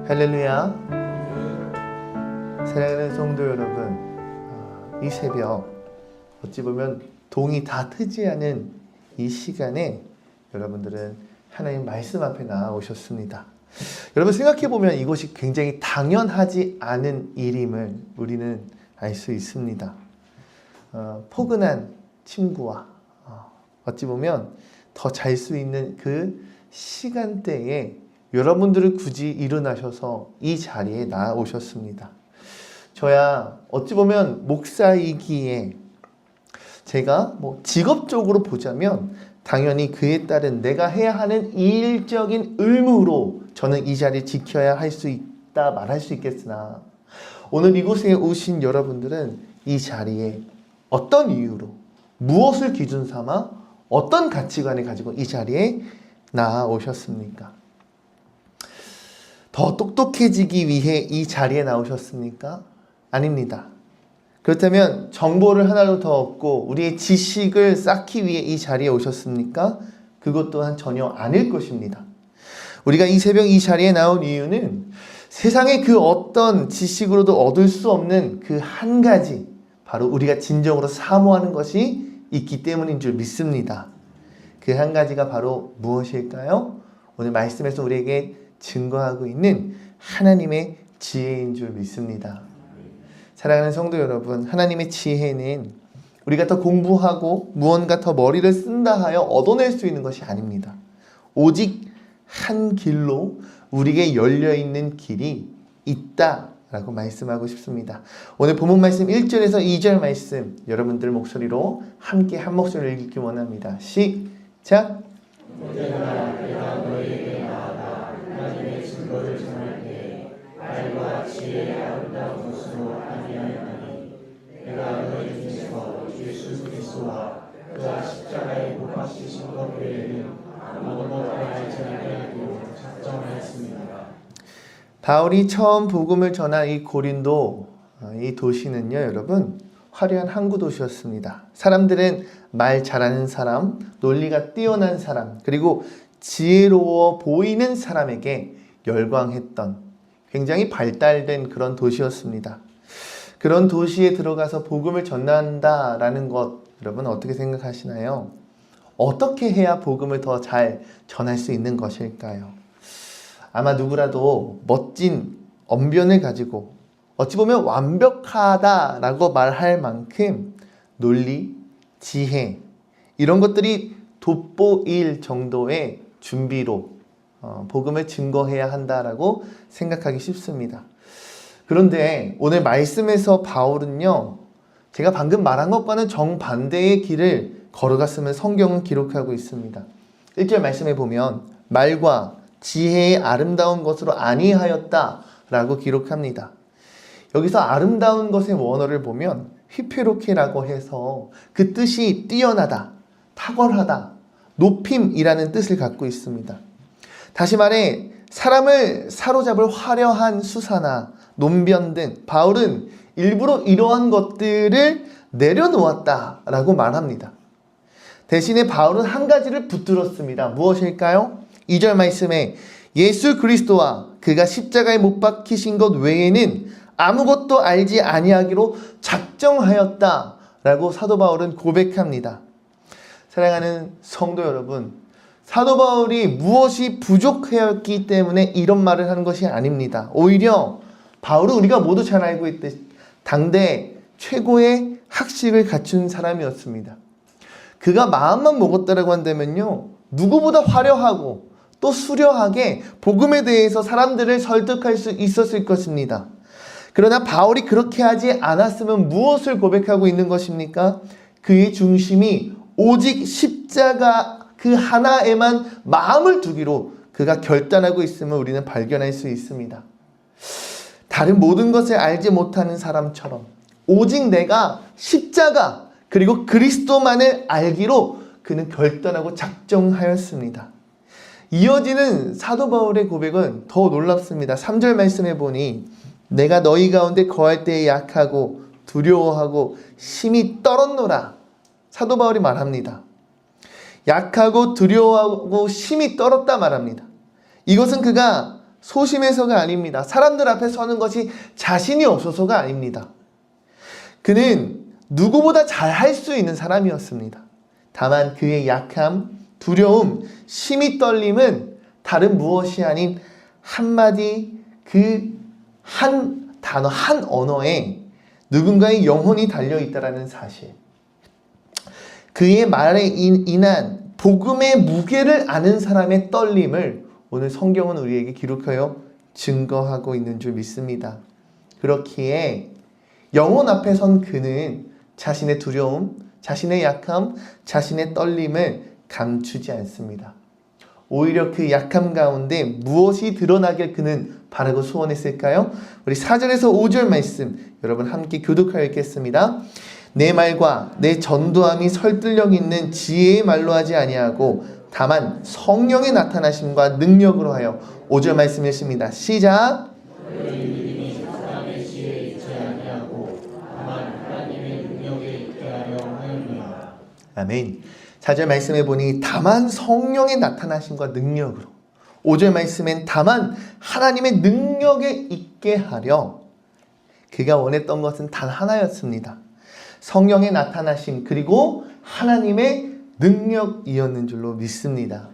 할렐루야. 사랑하는 성도 여러분, 이 새벽 어찌 보면 동이 다 트지 않은 이 시간에 여러분들은 하나님 말씀 앞에 나아오셨습니다. 여러분 생각해보면 이것이 굉장히 당연하지 않은 일임을 우리는 알 수 있습니다. 포근한 침구와 어찌 보면 더 잘 수 있는 그 시간대에 여러분들을 굳이 일어나셔서 이 자리에 나아오셨습니다. 저야 어찌 보면 목사이기에 제가 직업적으로 보자면 당연히 그에 따른 내가 해야 하는 일적인 의무로 저는 이 자리에 지켜야 할 수 있다 말할 수 있겠으나 오늘 이곳에 오신 여러분들은 이 자리에 어떤 이유로 무엇을 기준 삼아 어떤 가치관을 가지고 이 자리에 나아오셨습니까? 더 똑똑해지기 위해 이 자리에 나오셨습니까? 아닙니다. 그렇다면 정보를 하나로 더 얻고 우리의 지식을 쌓기 위해 이 자리에 오셨습니까? 그것 또한 전혀 아닐 것입니다. 우리가 이 새벽 이 자리에 나온 이유는 세상의 그 어떤 지식으로도 얻을 수 없는 그 한 가지, 바로 우리가 진정으로 사모하는 것이 있기 때문인 줄 믿습니다. 그 한 가지가 바로 무엇일까요? 오늘 말씀에서 우리에게 증거하고 있는 하나님의 지혜인 줄 믿습니다. 사랑하는 성도 여러분, 하나님의 지혜는 우리가 더 공부하고 무언가 더 머리를 쓴다 하여 얻어낼 수 있는 것이 아닙니다. 오직 한 길로 우리에게 열려있는 길이 있다라고 말씀하고 싶습니다. 오늘 본문 말씀 1절에서 2절 말씀 여러분들 목소리로 함께 한 목소리를 읽기 원합니다. 시작! 내가 너희에게 나아가 하나님의 증거를 전할 때에 말과 지혜의 아름다운 것으로 아니하였나니 내가 너희 중에서 예수 그리스도와 그가 십자가에 못 박히신 것 외에는 아무것도 알지 아니하기로 작정하였습니다. 바울이 처음 복음을 전한 이 고린도 이 도시는요, 여러분 화려한 항구 도시였습니다. 사람들은 말 잘하는 사람, 논리가 뛰어난 사람, 그리고 지혜로워 보이는 사람에게 열광했던 굉장히 발달된 그런 도시였습니다. 그런 도시에 들어가서 복음을 전한다라는 것, 여러분 어떻게 생각하시나요? 어떻게 해야 복음을 더 잘 전할 수 있는 것일까요? 아마 누구라도 멋진 언변을 가지고 어찌 보면 완벽하다라고 말할 만큼 논리, 지혜 이런 것들이 돋보일 정도의 준비로 복음을 증거해야 한다라고 생각하기 쉽습니다. 그런데 오늘 말씀에서 바울은요, 제가 방금 말한 것과는 정반대의 길을 걸어갔음을 성경은 기록하고 있습니다. 1절 말씀에 보면 말과 지혜의 아름다운 것으로 아니하였다 라고 기록합니다. 여기서 아름다운 것의 원어를 보면 휘페로케라고 해서 그 뜻이 뛰어나다, 탁월하다, 높임이라는 뜻을 갖고 있습니다. 다시 말해 사람을 사로잡을 화려한 수사나 논변 등 바울은 일부러 이러한 것들을 내려놓았다라고 말합니다. 대신에 바울은 한 가지를 붙들었습니다. 무엇일까요? 2절 말씀에 예수 그리스도와 그가 십자가에 못 박히신 것 외에는 아무것도 알지 아니하기로 작정하였다라고 사도 바울은 고백합니다. 사랑하는 성도 여러분, 사도 바울이 무엇이 부족하였기 때문에 이런 말을 하는 것이 아닙니다. 오히려 바울은 우리가 모두 잘 알고 있듯이 당대 최고의 학식을 갖춘 사람이었습니다. 그가 마음만 먹었다라고 한다면요, 누구보다 화려하고 또 수려하게 복음에 대해서 사람들을 설득할 수 있었을 것입니다. 그러나 바울이 그렇게 하지 않았으면 무엇을 고백하고 있는 것입니까? 그의 중심이 오직 십자가 그 하나에만 마음을 두기로 그가 결단하고 있음을 우리는 발견할 수 있습니다. 다른 모든 것을 알지 못하는 사람처럼 오직 내가 십자가 그리고 그리스도만을 알기로 그는 결단하고 작정하였습니다. 이어지는 사도 바울의 고백은 더 놀랍습니다. 3절 말씀해 보니 내가 너희 가운데 거할 때에 약하고 두려워하고 심히 떨었노라. 사도 바울이 말합니다. 약하고 두려워하고 심히 떨었다 말합니다. 이것은 그가 소심해서가 아닙니다. 사람들 앞에 서는 것이 자신이 없어서가 아닙니다. 그는 누구보다 잘할 수 있는 사람이었습니다. 다만 그의 약함, 두려움, 심히 떨림은 다른 무엇이 아닌 한마디 그 한 단어, 한 언어에 누군가의 영혼이 달려있다라는 사실. 그의 말에 인한 복음의 무게를 아는 사람의 떨림을 오늘 성경은 우리에게 기록하여 증거하고 있는 줄 믿습니다. 그렇기에 영혼 앞에 선 그는 자신의 두려움, 자신의 약함, 자신의 떨림을 감추지 않습니다. 오히려 그 약함 가운데 무엇이 드러나길 그는 바라고 소원했을까요? 우리 4절에서 5절 말씀 여러분 함께 교독하여 읽겠습니다. 내 말과 내 전도함이 설득력 있는 지혜의 말로 하지 아니하고 다만 성령의 나타나심과 능력으로 하여 5절 말씀 읽습니다. 시작. 아멘. 4절 말씀에 보니 다만 성령의 나타나심과 능력으로, 5절 말씀엔 다만 하나님의 능력에 있게 하려. 그가 원했던 것은 단 하나였습니다. 성령의 나타나심 그리고 하나님의 능력이었는 줄로 믿습니다.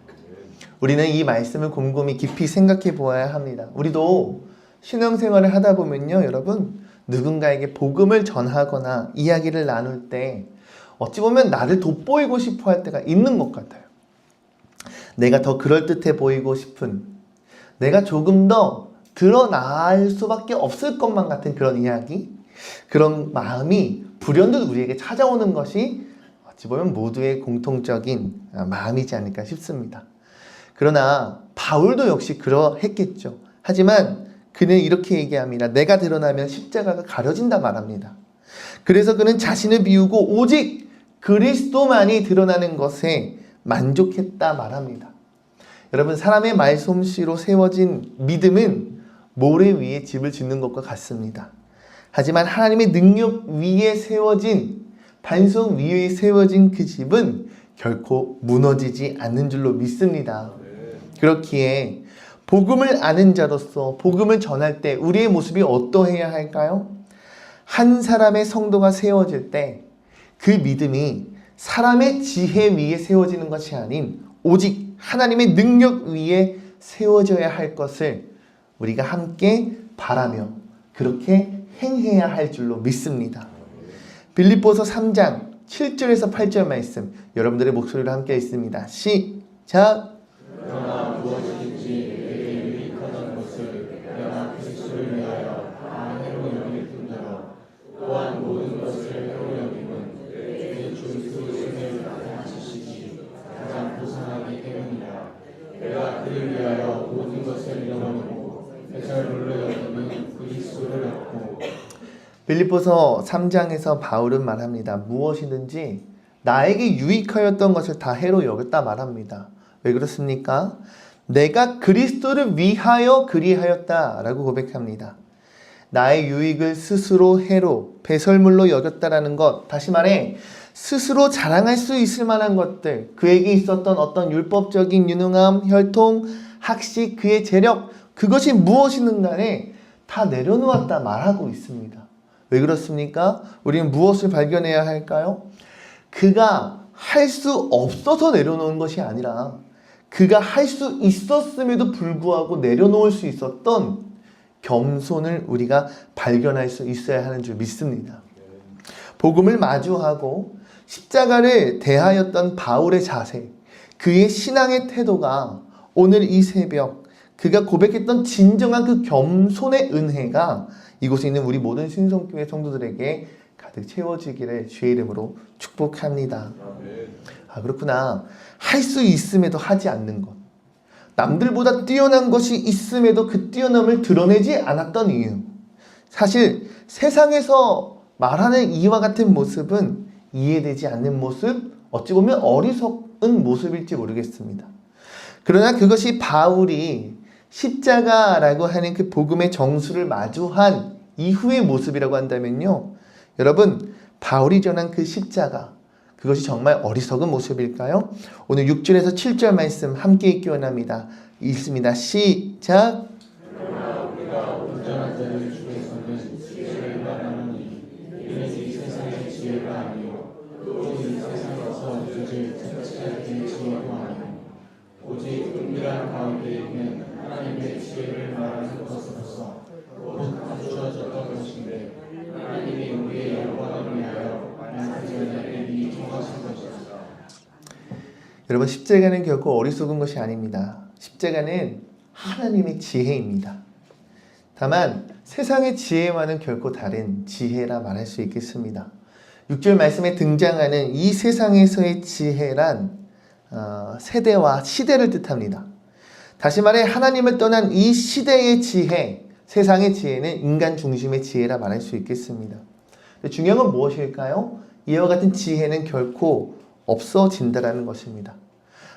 우리는 이 말씀을 곰곰이 깊이 생각해 보아야 합니다. 우리도 신앙생활을 하다 보면요, 여러분, 누군가에게 복음을 전하거나 이야기를 나눌 때 어찌 보면 나를 돋보이고 싶어 할 때가 있는 것 같아요. 내가 더 그럴듯해 보이고 싶은, 내가 조금 더 드러날 수밖에 없을 것만 같은 그런 이야기, 그런 마음이 불현듯 우리에게 찾아오는 것이 어찌 보면 모두의 공통적인 마음이지 않을까 싶습니다. 그러나 바울도 역시 그러했겠죠. 하지만 그는 이렇게 얘기합니다. 내가 드러나면 십자가가 가려진다 말합니다. 그래서 그는 자신을 비우고 오직 그리스도만이 드러나는 것에 만족했다 말합니다. 여러분, 사람의 말솜씨로 세워진 믿음은 모래 위에 집을 짓는 것과 같습니다. 하지만 하나님의 능력 위에 세워진, 반석 위에 세워진 그 집은 결코 무너지지 않는 줄로 믿습니다. 그렇기에 복음을 아는 자로서 복음을 전할 때 우리의 모습이 어떠해야 할까요? 한 사람의 성도가 세워질 때 그 믿음이 사람의 지혜 위에 세워지는 것이 아닌 오직 하나님의 능력 위에 세워져야 할 것을 우리가 함께 바라며 그렇게 행해야 할 줄로 믿습니다. 빌립보서 3장 7절에서 8절 말씀 여러분들의 목소리로 함께 읽습니다. 시작! 그러나 무엇이든지 내게 유익하던 것을 내가 그리스도를 위하여 다 해로 여길 뿐더러 또한 모든 것을 해로 여김은 내 주 그리스도를 나타내시기 가장 보상하기 때문이라. 내가 그를 위하여 모든 것을 잃어버리고 배설물로 여김은 그리스도를 얻고. 빌립보서 3장에서 바울은 말합니다. 무엇이든지 나에게 유익하였던 것을 다 해로 여겼다 말합니다. 왜 그렇습니까? 내가 그리스도를 위하여 그리하였다 라고 고백합니다. 나의 유익을 스스로 해로, 배설물로 여겼다라는 것, 다시 말해 스스로 자랑할 수 있을 만한 것들, 그에게 있었던 어떤 율법적인 유능함, 혈통, 학식, 그의 재력, 그것이 무엇이든 간에 다 내려놓았다 말하고 있습니다. 왜 그렇습니까? 우리는 무엇을 발견해야 할까요? 그가 할 수 없어서 내려놓은 것이 아니라 그가 할 수 있었음에도 불구하고 내려놓을 수 있었던 겸손을 우리가 발견할 수 있어야 하는 줄 믿습니다. 복음을 마주하고 십자가를 대하였던 바울의 자세, 그의 신앙의 태도가 오늘 이 새벽 그가 고백했던 진정한 그 겸손의 은혜가 이곳에 있는 우리 모든 신성교회 성도들에게 가득 채워지기를 주의 이름으로 축복합니다. 그렇구나. 할 수 있음에도 하지 않는 것. 남들보다 뛰어난 것이 있음에도 그 뛰어남을 드러내지 않았던 이유. 사실 세상에서 말하는 이와 같은 모습은 이해되지 않는 모습, 어찌 보면 어리석은 모습일지 모르겠습니다. 그러나 그것이 바울이 십자가라고 하는 그 복음의 정수를 마주한 이후의 모습이라고 한다면요. 여러분, 바울이 전한 그 십자가, 그것이 정말 어리석은 모습일까요? 오늘 6절에서 7절 말씀 함께 읽기 원합니다. 읽습니다. 시작! 아니요 또 이 세상에서 주질 특별히 지혜도 아니요 오직 은밀한 가운데 있는 하나님의 지혜를 말하는 것으로서 곧 감추어졌던 것인데 하나님이 우리의 영광을 위하여 만세전에 이미 정하신 것이다. 여러분, 십자가는 결코 어리석은 것이 아닙니다. 십자가는 하나님의 지혜입니다. 다만 세상의 지혜와는 결코 다른 지혜라 말할 수 있겠습니다. 6절 말씀에 등장하는 이 세상에서의 지혜란 세대와 시대를 뜻합니다. 다시 말해 하나님을 떠난 이 시대의 지혜, 세상의 지혜는 인간 중심의 지혜라 말할 수 있겠습니다. 중요한 건 무엇일까요? 이와 같은 지혜는 결코 없어진다라는 것입니다.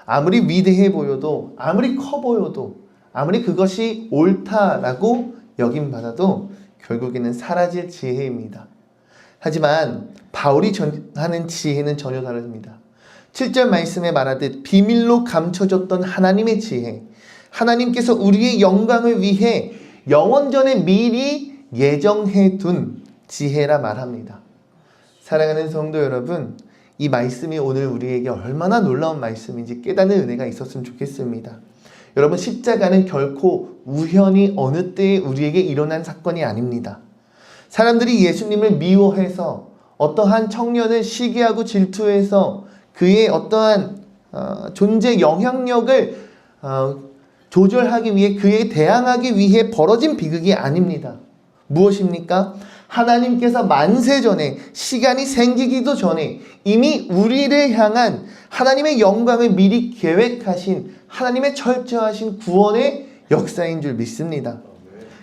아무리 위대해 보여도, 아무리 커 보여도, 아무리 그것이 옳다라고 여김받아도 결국에는 사라질 지혜입니다. 하지만 바울이 하는 지혜는 전혀 다릅니다. 7절 말씀에 말하듯 비밀로 감춰졌던 하나님의 지혜, 하나님께서 우리의 영광을 위해 영원전에 미리 예정해 둔 지혜라 말합니다. 사랑하는 성도 여러분, 이 말씀이 오늘 우리에게 얼마나 놀라운 말씀인지 깨닫는 은혜가 있었으면 좋겠습니다. 여러분, 십자가는 결코 우연히 어느 때에 우리에게 일어난 사건이 아닙니다. 사람들이 예수님을 미워해서 어떠한 청년을 시기하고 질투해서 그의 어떠한 존재 영향력을 조절하기 위해, 그에 대항하기 위해 벌어진 비극이 아닙니다. 무엇입니까? 하나님께서 만세전에, 시간이 생기기도 전에 이미 우리를 향한 하나님의 영광을 미리 계획하신 하나님의 철저하신 구원의 역사인 줄 믿습니다.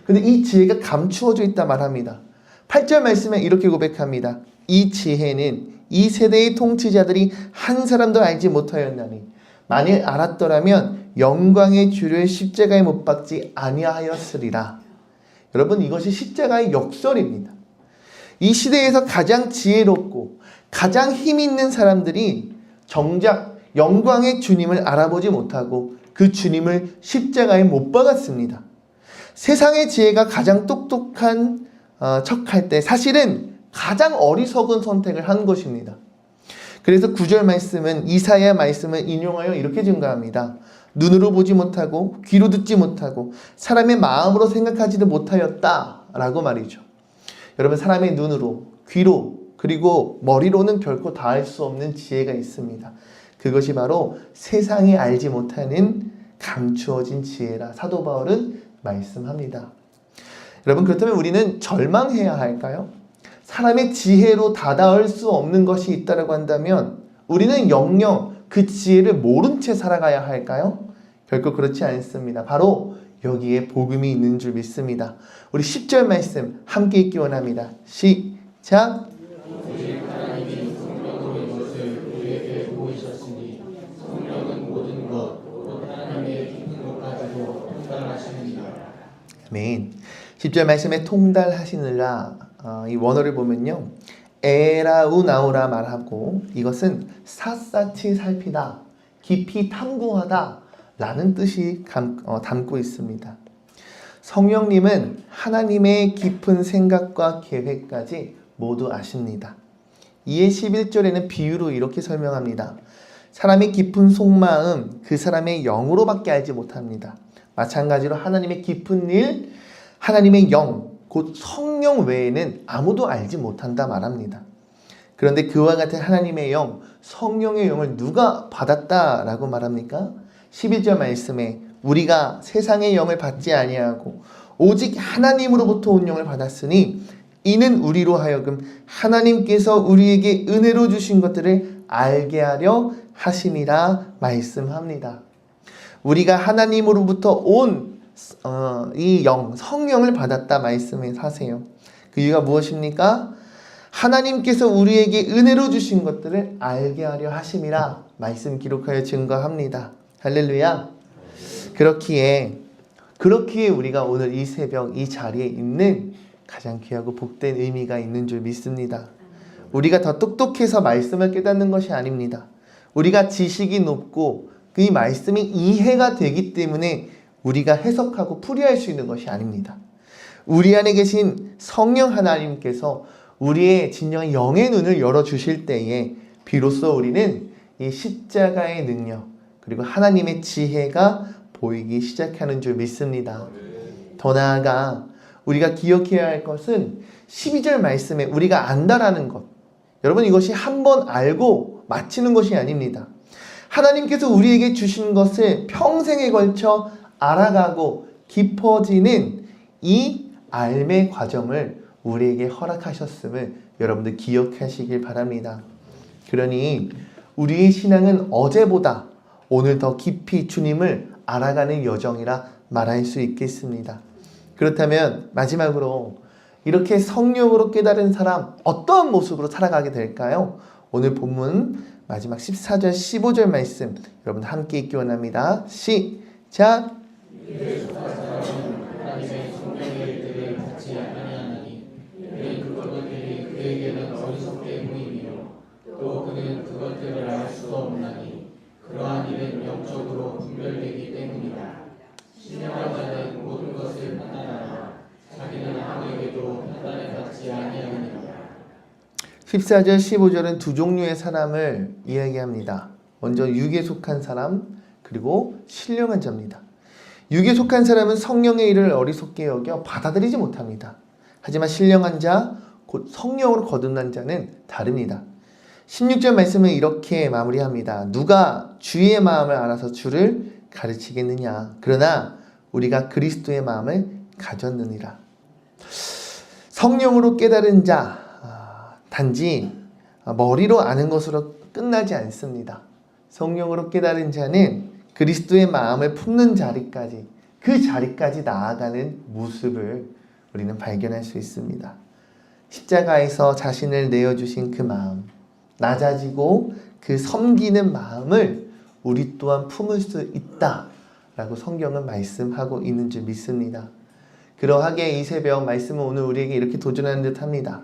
그런데 이 지혜가 감추어져 있다 말합니다. 8절 말씀에 이렇게 고백합니다. 이 지혜는 이 세대의 통치자들이 한 사람도 알지 못하였나니 만일 알았더라면 영광의 주를 십자가에 못 박지 아니하였으리라. 여러분, 이것이 십자가의 역설입니다. 이 시대에서 가장 지혜롭고 가장 힘 있는 사람들이 정작 영광의 주님을 알아보지 못하고 그 주님을 십자가에 못 박았습니다. 세상의 지혜가 가장 똑똑한 척할 때 사실은 가장 어리석은 선택을 한 것입니다. 그래서 9절 말씀은 이사야 말씀을 인용하여 이렇게 증가합니다. 눈으로 보지 못하고 귀로 듣지 못하고 사람의 마음으로 생각하지도 못하였다 라고 말이죠. 여러분, 사람의 눈으로, 귀로, 그리고 머리로는 결코 닿을 수 없는 지혜가 있습니다. 그것이 바로 세상이 알지 못하는 감추어진 지혜라 사도 바울은 말씀합니다. 여러분, 그렇다면 우리는 절망해야 할까요? 사람의 지혜로 다다을 수 없는 것이 있다고 한다면 우리는 영영 그 지혜를 모른 채 살아가야 할까요? 결코 그렇지 않습니다. 바로 여기에 복음이 있는 줄 믿습니다. 우리 10절 말씀 함께 읽기 원합니다. 시작! 오직 하나님이 성령으로 이것을 우리에게 보이셨으니 성령은 모든 것, 곧 하나님의 깊은 것까지도 통달하시느니라. 아멘. 10절 말씀에 통달하시느라, 이 원어를 보면요, 에라우나오라 말하고 이것은 샅샅이 살피다, 깊이 탐구하다 라는 뜻이 담고 있습니다. 성령님은 하나님의 깊은 생각과 계획까지 모두 아십니다. 이에 11절에는 비유로 이렇게 설명합니다. 사람의 깊은 속마음, 그 사람의 영으로밖에 알지 못합니다. 마찬가지로 하나님의 깊은 일, 하나님의 영, 곧 성령 외에는 아무도 알지 못한다 말합니다. 그런데 그와 같은 하나님의 영, 성령의 영을 누가 받았다라고 말합니까? 11절 말씀에 우리가 세상의 영을 받지 아니하고 오직 하나님으로부터 온 영을 받았으니 이는 우리로 하여금 하나님께서 우리에게 은혜로 주신 것들을 알게 하려 하심이라 말씀합니다. 우리가 하나님으로부터 온 이 영, 성령을 받았다 말씀을 하세요. 그 이유가 무엇입니까? 하나님께서 우리에게 은혜로 주신 것들을 알게 하려 하심이라 말씀 기록하여 증거합니다. 할렐루야. 그렇기에 우리가 오늘 이 새벽 이 자리에 있는 가장 귀하고 복된 의미가 있는 줄 믿습니다. 우리가 더 똑똑해서 말씀을 깨닫는 것이 아닙니다. 우리가 지식이 높고 그 말씀이 이해가 되기 때문에 우리가 해석하고 풀이할 수 있는 것이 아닙니다. 우리 안에 계신 성령 하나님께서 우리의 진정한 영의 눈을 열어주실 때에 비로소 우리는 이 십자가의 능력 그리고 하나님의 지혜가 보이기 시작하는 줄 믿습니다. 더 나아가 우리가 기억해야 할 것은 12절 말씀에 우리가 안다라는 것. 여러분 이것이 한 번 알고 마치는 것이 아닙니다. 하나님께서 우리에게 주신 것을 평생에 걸쳐 알아가고 깊어지는 이 삶의 과정을 우리에게 허락하셨음을 여러분들 기억하시길 바랍니다. 그러니 우리의 신앙은 어제보다 오늘 더 깊이 주님을 알아가는 여정이라 말할 수 있겠습니다. 그렇다면 마지막으로 이렇게 성령으로 깨달은 사람 어떠한 모습으로 살아가게 될까요? 오늘 본문 마지막 14절 15절 말씀 여러분 함께 읽기 원합니다. 시작! 하나님의 성령의 일들을 받지 아니하나니 그는 그것들이 그에게는 어리석게 보이며 또 그는 그것들을 알 수도 없나니 그러한 일은 영적으로 분별되기 때문이다. 신령한 자는 모든 것을 판단하나 자기는 아무에게도 판단을 받지 아니하느니라. 14절 15절은 두 종류의 사람을 이야기합니다. 먼저 육에 속한 사람 그리고 신령한 자입니다. 육에 속한 사람은 성령의 일을 어리석게 여겨 받아들이지 못합니다. 하지만 신령한 자, 곧 성령으로 거듭난 자는 다릅니다. 16절 말씀은 이렇게 마무리합니다. 누가 주의 마음을 알아서 주를 가르치겠느냐. 그러나 우리가 그리스도의 마음을 가졌느니라. 성령으로 깨달은 자, 단지 머리로 아는 것으로 끝나지 않습니다. 성령으로 깨달은 자는 그리스도의 마음을 품는 자리까지, 그 자리까지 나아가는 모습을 우리는 발견할 수 있습니다. 십자가에서 자신을 내어주신 그 마음, 낮아지고 그 섬기는 마음을 우리 또한 품을 수 있다라고 성경은 말씀하고 있는 줄 믿습니다. 그러하게 이 새벽 말씀은 오늘 우리에게 이렇게 도전하는 듯 합니다.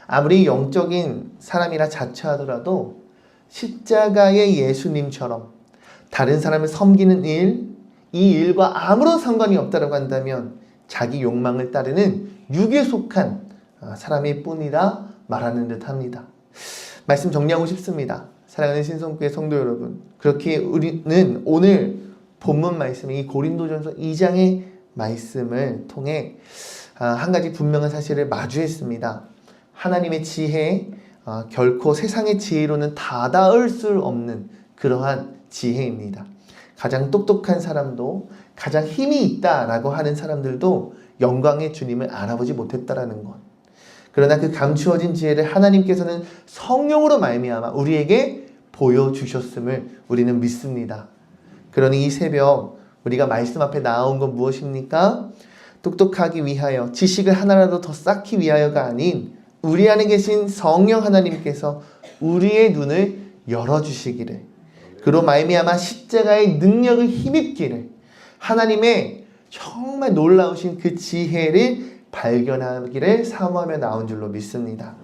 아무리 영적인 사람이라 자처하더라도 십자가의 예수님처럼 다른 사람을 섬기는 일, 이 일과 아무런 상관이 없다고 한다면 자기 욕망을 따르는 육에 속한 사람일 뿐이라 말하는 듯 합니다. 말씀 정리하고 싶습니다. 사랑하는 신성교회 성도 여러분, 그렇게 우리는 오늘 본문 말씀, 이 고린도전서 2장의 말씀을 통해 한 가지 분명한 사실을 마주했습니다. 하나님의 지혜, 결코 세상의 지혜로는 다 닿을 수 없는 그러한 지혜입니다. 가장 똑똑한 사람도, 가장 힘이 있다라고 하는 사람들도 영광의 주님을 알아보지 못했다라는 것. 그러나 그 감추어진 지혜를 하나님께서는 성령으로 말미암아 우리에게 보여주셨음을 우리는 믿습니다. 그러니 이 새벽 우리가 말씀 앞에 나온 건 무엇입니까? 똑똑하기 위하여, 지식을 하나라도 더 쌓기 위하여가 아닌 우리 안에 계신 성령 하나님께서 우리의 눈을 열어주시기를, 그로 말미암아 십자가의 능력을 힘입기를, 하나님의 정말 놀라우신 그 지혜를 발견하기를 사모하며 나온 줄로 믿습니다.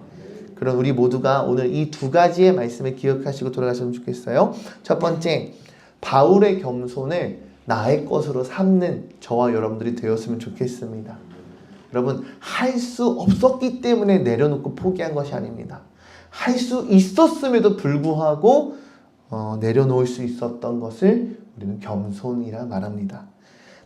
그럼 우리 모두가 오늘 이 두 가지의 말씀을 기억하시고 돌아가시면 좋겠어요. 첫 번째, 바울의 겸손을 나의 것으로 삼는 저와 여러분들이 되었으면 좋겠습니다. 여러분, 할 수 없었기 때문에 내려놓고 포기한 것이 아닙니다. 할 수 있었음에도 불구하고 내려놓을 수 있었던 것을 우리는 겸손이라 말합니다.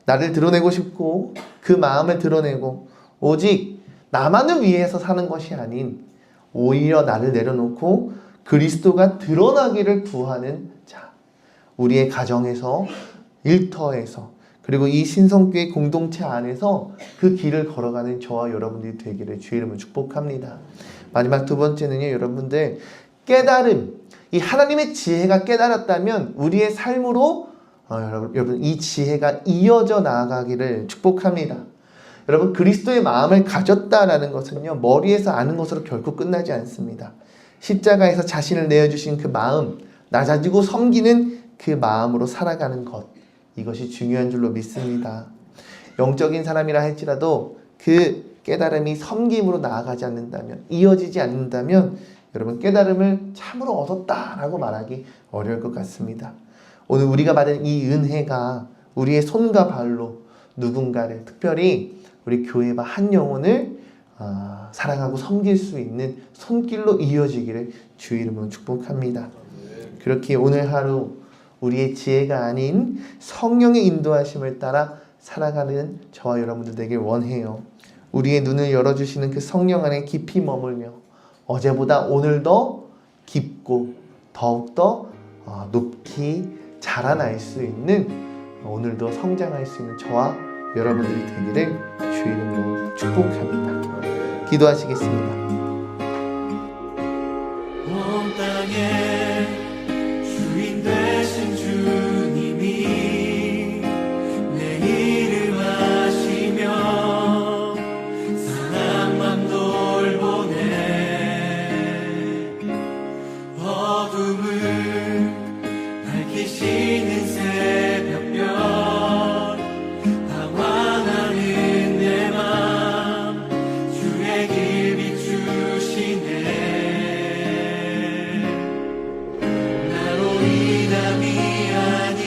나를 드러내고 싶고 그 마음을 드러내고 오직 나만을 위해서 사는 것이 아닌 오히려 나를 내려놓고 그리스도가 드러나기를 구하는 자, 우리의 가정에서, 일터에서, 그리고 이 신성교회 공동체 안에서 그 길을 걸어가는 저와 여러분들이 되기를 주의 이름으로 축복합니다. 마지막 두 번째는요, 여러분들 깨달음, 이 하나님의 지혜가 깨달았다면 우리의 삶으로 여러분 이 지혜가 이어져 나아가기를 축복합니다. 여러분, 그리스도의 마음을 가졌다라는 것은요, 머리에서 아는 것으로 결코 끝나지 않습니다. 십자가에서 자신을 내어주신 그 마음, 낮아지고 섬기는 그 마음으로 살아가는 것, 이것이 중요한 줄로 믿습니다. 영적인 사람이라 할지라도 그 깨달음이 섬김으로 나아가지 않는다면, 이어지지 않는다면 여러분 깨달음을 참으로 얻었다라고 말하기 어려울 것 같습니다. 오늘 우리가 받은 이 은혜가 우리의 손과 발로 누군가를, 특별히 우리 교회와 한 영혼을 사랑하고 섬길 수 있는 손길로 이어지기를 주 이름으로 축복합니다. 그렇게 오늘 하루 우리의 지혜가 아닌 성령의 인도하심을 따라 살아가는 저와 여러분들 되길 원해요. 우리의 눈을 열어주시는 그 성령 안에 깊이 머물며 어제보다 오늘 더 깊고 더욱더 높이 자라날 수 있는, 오늘도 성장할 수 있는 저와 여러분들이 되기를 주 이름으로 축복합니다. 기도하시겠습니다. 온 땅의 주인 되신 주님이 내 이름 아시며 사랑만 돌보네. 어둠을 밝히시는 새벽별, 방황하는 내 맘 주의 길 비추시네. 나로 인함이 아닌